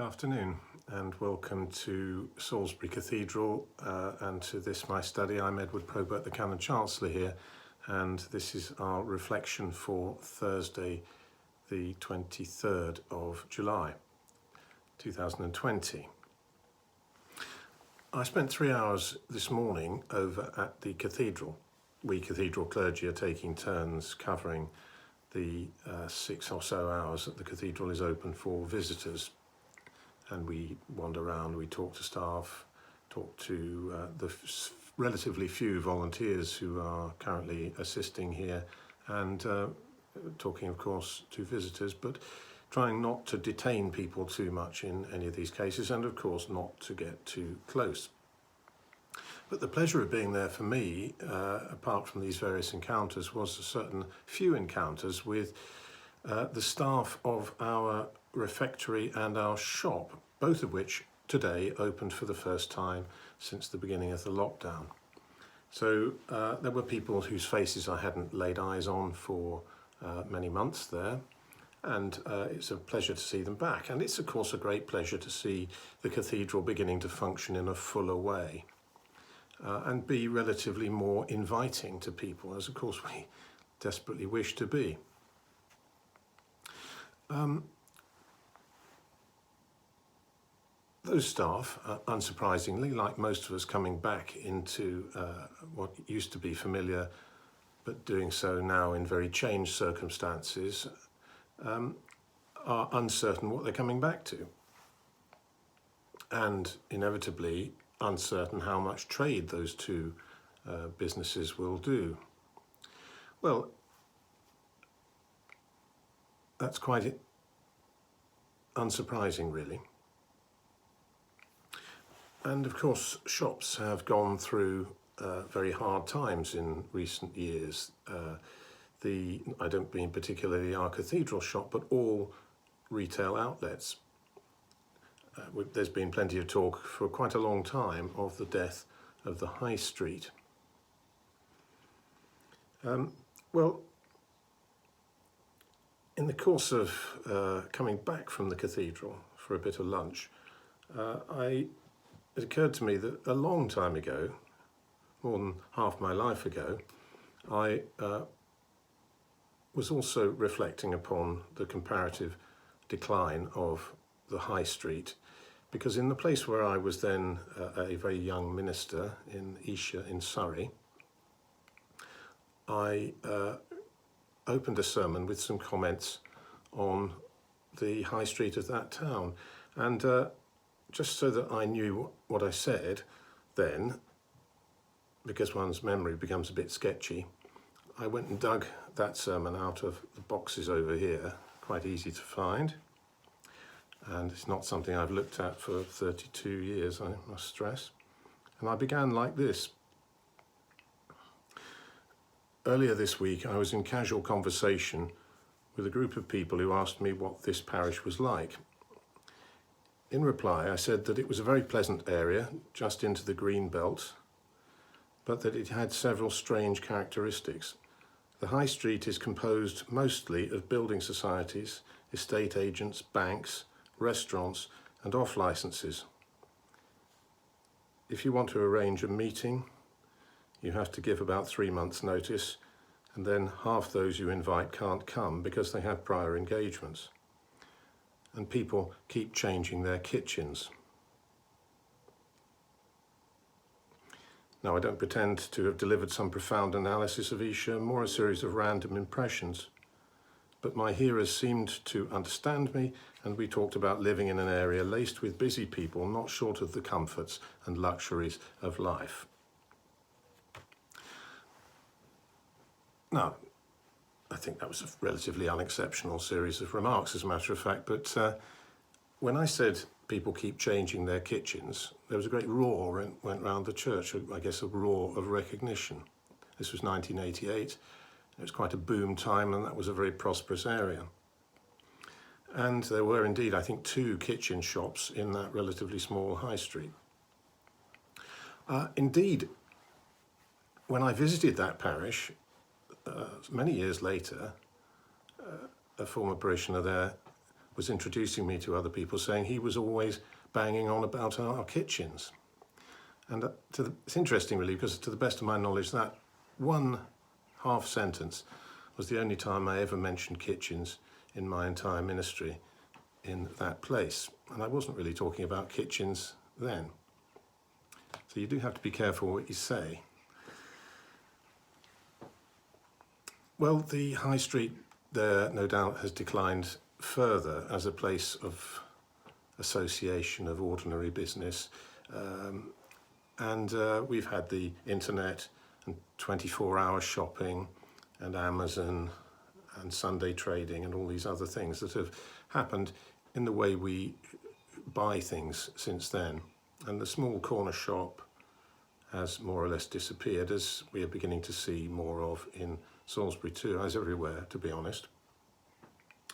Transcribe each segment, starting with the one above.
afternoon and welcome to Salisbury Cathedral and to this my study. I'm Edward Probert, the Canon Chancellor here, and this is our reflection for Thursday the 23rd of July 2020. I spent 3 hours this morning over at the cathedral. We cathedral clergy are taking turns covering the 6 or so hours that the cathedral is open for visitors. And we wander around, we talk to staff, talk to the relatively few volunteers who are currently assisting here, and talking, of course, to visitors, but trying not to detain people too much in any of these cases, and of course not to get too close. But the pleasure of being there for me, apart from these various encounters, was a certain few encounters with the staff of our refectory and our shop, both of which today opened for the first time since the beginning of the lockdown. So there were people whose faces I hadn't laid eyes on for many months there, and it's a pleasure to see them back. And it's of course a great pleasure to see the cathedral beginning to function in a fuller way and be relatively more inviting to people, as of course we desperately wish to be. Those staff, unsurprisingly, like most of us coming back into what used to be familiar, but doing so now in very changed circumstances, are uncertain what they're coming back to. And inevitably uncertain how much trade those two businesses will do. Well, that's quite unsurprising, really. And of course, shops have gone through very hard times in recent years. I don't mean particularly our cathedral shop, but all retail outlets. There's been plenty of talk for quite a long time of the death of the high street. Well, in the course of coming back from the cathedral for a bit of lunch, it occurred to me that a long time ago, more than half my life ago, I was also reflecting upon the comparative decline of the high street, because in the place where I was then a very young minister in Esher in Surrey, I opened a sermon with some comments on the high street of that town, and just so that I knew what I said then, because one's memory becomes a bit sketchy, I went and dug that sermon out of the boxes over here, quite easy to find, and it's not something I've looked at for 32 years, I must stress. And I began like this. Earlier this week, I was in casual conversation with a group of people who asked me what this parish was like. In reply, I said that it was a very pleasant area, just into the green belt, but that it had several strange characteristics. The high street is composed mostly of building societies, estate agents, banks, restaurants, and off-licences. If you want to arrange a meeting, you have to give about 3 months' notice, and then half those you invite can't come because they have prior engagements. And people keep changing their kitchens. Now, I don't pretend to have delivered some profound analysis of Esher, more a series of random impressions, but my hearers seemed to understand me, and we talked about living in an area laced with busy people, not short of the comforts and luxuries of life. Now, I think that was a relatively unexceptional series of remarks, as a matter of fact, but when I said people keep changing their kitchens, there was a great roar and went round the church, I guess a roar of recognition. This was 1988, it was quite a boom time, and that was a very prosperous area. And there were indeed, I think, 2 kitchen shops in that relatively small high street. Indeed, when I visited that parish, many years later, a former parishioner there was introducing me to other people, saying he was always banging on about our kitchens. And it's interesting, really, because to the best of my knowledge, that one half sentence was the only time I ever mentioned kitchens in my entire ministry in that place. And I wasn't really talking about kitchens then. So you do have to be careful what you say. Well, the high street there, no doubt, has declined further as a place of association of ordinary business. And we've had the internet and 24-hour shopping and Amazon and Sunday trading and all these other things that have happened in the way we buy things since then. And the small corner shop has more or less disappeared, as we are beginning to see more of in Salisbury too, as everywhere, to be honest.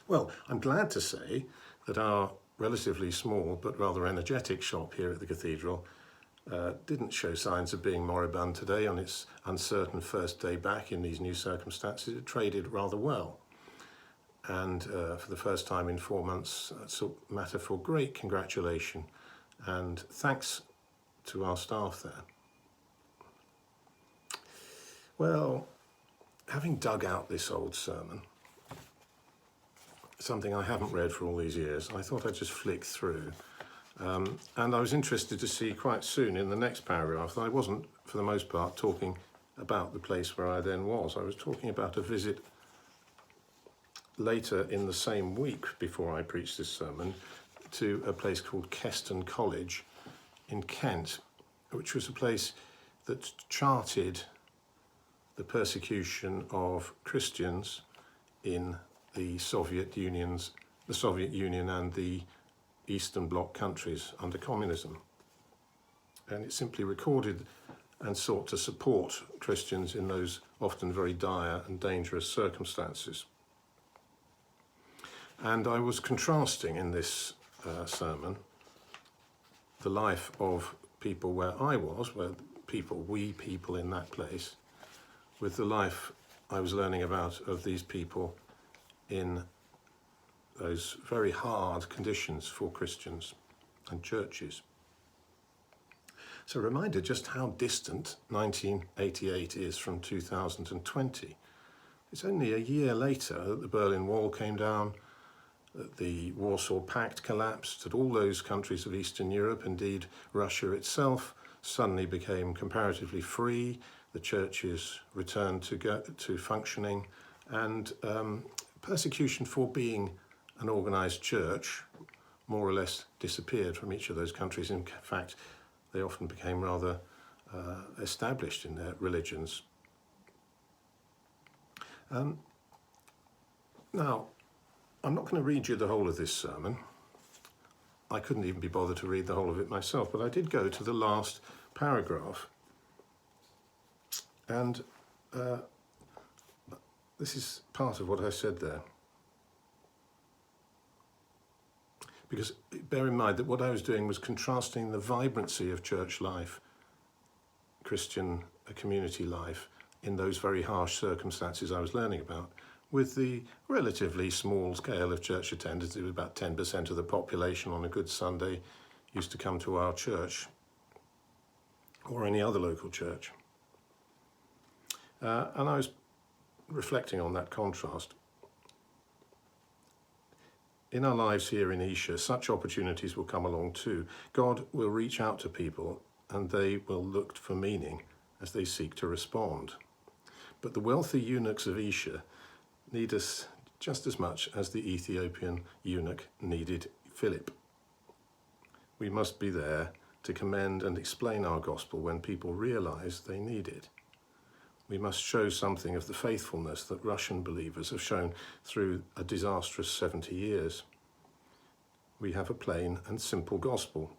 Well, I'm glad to say that our relatively small but rather energetic shop here at the Cathedral didn't show signs of being moribund today on its uncertain first day back in these new circumstances. It traded rather well. And for the first time in 4 months, that's a matter for great congratulation and thanks to our staff there. Well, having dug out this old sermon, something I haven't read for all these years, I thought I'd just flick through. And I was interested to see quite soon in the next paragraph that I wasn't, for the most part, talking about the place where I then was. I was talking about a visit later in the same week before I preached this sermon to a place called Keston College in Kent, which was a place that charted the persecution of Christians in the Soviet Union and the Eastern Bloc countries under communism. And it simply recorded and sought to support Christians in those often very dire and dangerous circumstances. And I was contrasting in this sermon the life of people where I was, we people in that place, with the life I was learning about of these people in those very hard conditions for Christians and churches. So a reminder just how distant 1988 is from 2020. It's only a year later that the Berlin Wall came down, that the Warsaw Pact collapsed, that all those countries of Eastern Europe, indeed Russia itself, suddenly became comparatively free, the churches returned to functioning, and persecution for being an organised church more or less disappeared from each of those countries. In fact, they often became rather established in their religions. Now, I'm not going to read you the whole of this sermon. I couldn't even be bothered to read the whole of it myself, but I did go to the last paragraph. And this is part of what I said there. Because bear in mind that what I was doing was contrasting the vibrancy of church life, Christian community life, in those very harsh circumstances I was learning about, with the relatively small scale of church attendance. It was about 10% of the population on a good Sunday used to come to our church or any other local church. And I was reflecting on that contrast. In our lives here in Esher, such opportunities will come along too. God will reach out to people and they will look for meaning as they seek to respond. But the wealthy eunuchs of Esher need us just as much as the Ethiopian eunuch needed Philip. We must be there to commend and explain our gospel when people realize they need it. We must show something of the faithfulness that Russian believers have shown through a disastrous 70 years. We have a plain and simple gospel,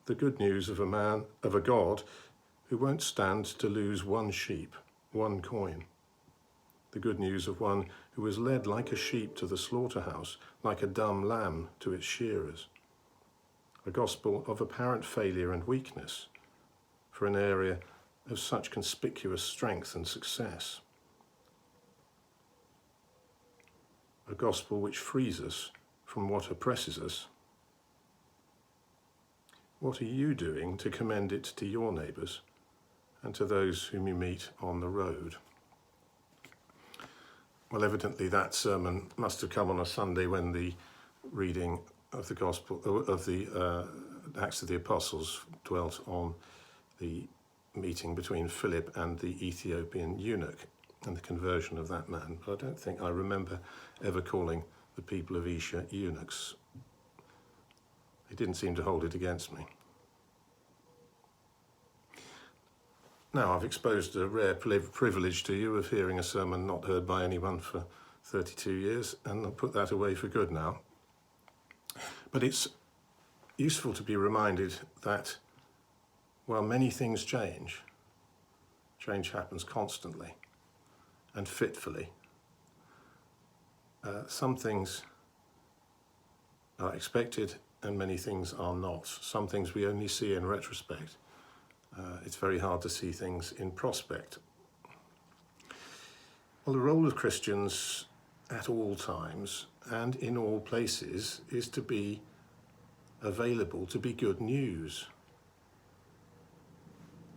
the good news of a God who won't stand to lose one sheep, one coin. The good news of one who was led like a sheep to the slaughterhouse, like a dumb lamb to its shearers. A gospel of apparent failure and weakness for an area of such conspicuous strength and success. A gospel which frees us from what oppresses us, what are you doing to commend it to your neighbours and to those whom you meet on the road? Well, evidently that sermon must have come on a Sunday when the reading of the Gospel, of the Acts of the Apostles, dwelt on the meeting between Philip and the Ethiopian eunuch and the conversion of that man. But I don't think I remember ever calling the people of Esher eunuchs. They didn't seem to hold it against me. Now, I've exposed a rare privilege to you of hearing a sermon not heard by anyone for 32 years, and I'll put that away for good now. But it's useful to be reminded that while many things change, change happens constantly and fitfully. Some things are expected and many things are not. Some things we only see in retrospect. It's very hard to see things in prospect. Well, the role of Christians at all times and in all places is to be available, to be good news.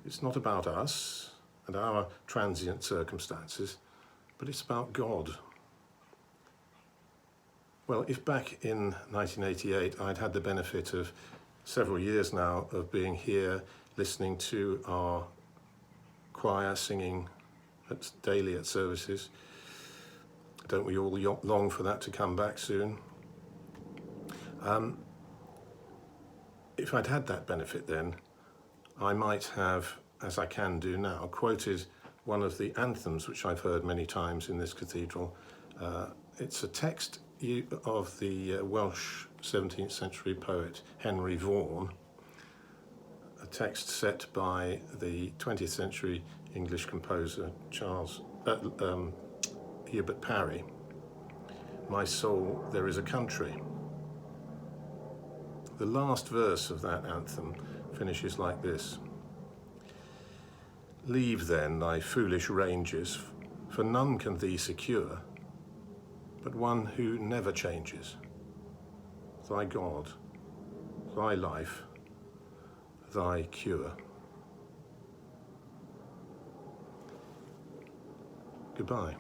It's not about us and our transient circumstances, but it's about God. Well, if back in 1988 I'd had the benefit of several years now of being here listening to our choir singing daily at services, don't we all long for that to come back soon? If I'd had that benefit then, I might have, as I can do now, quoted one of the anthems which I've heard many times in this cathedral. It's a text of the Welsh 17th century poet Henry Vaughan, a text set by the 20th century English composer Hubert Parry. My soul, there is a country. The last verse of that anthem finishes like this. Leave then thy foolish ranges, for none can thee secure, but one who never changes, thy God, thy life, thy cure. Goodbye.